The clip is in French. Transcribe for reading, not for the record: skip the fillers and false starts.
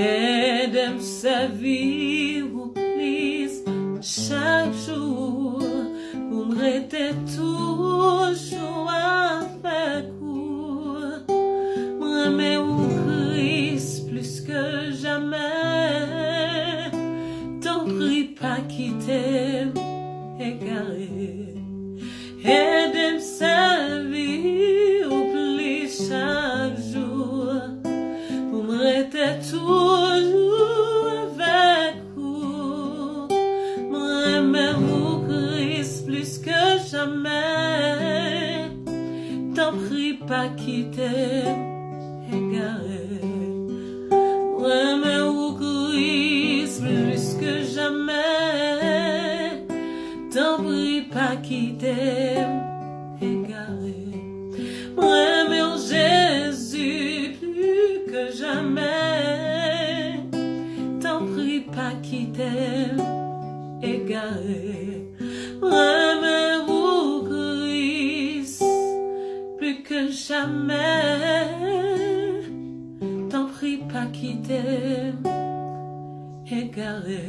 aide-moi servir ou please chaque jour pour me rester toujours avec vous. Moi mais au Christ plus que jamais, t'en prie pas quitter égaré. Aide-moi servir au plus chaque jour pour me rester toujours avec vous. Moi mais au Christ plus que jamais, t'en prie pas quitter égaré. Moi mais au Christ plus que jamais, t'en prie pas quitter égaré. Moi mais en Jésus plus que jamais, t'en prie pas quitter égaré. Moi mais au Christ plus que jamais, t'en prie pas quitter égaré.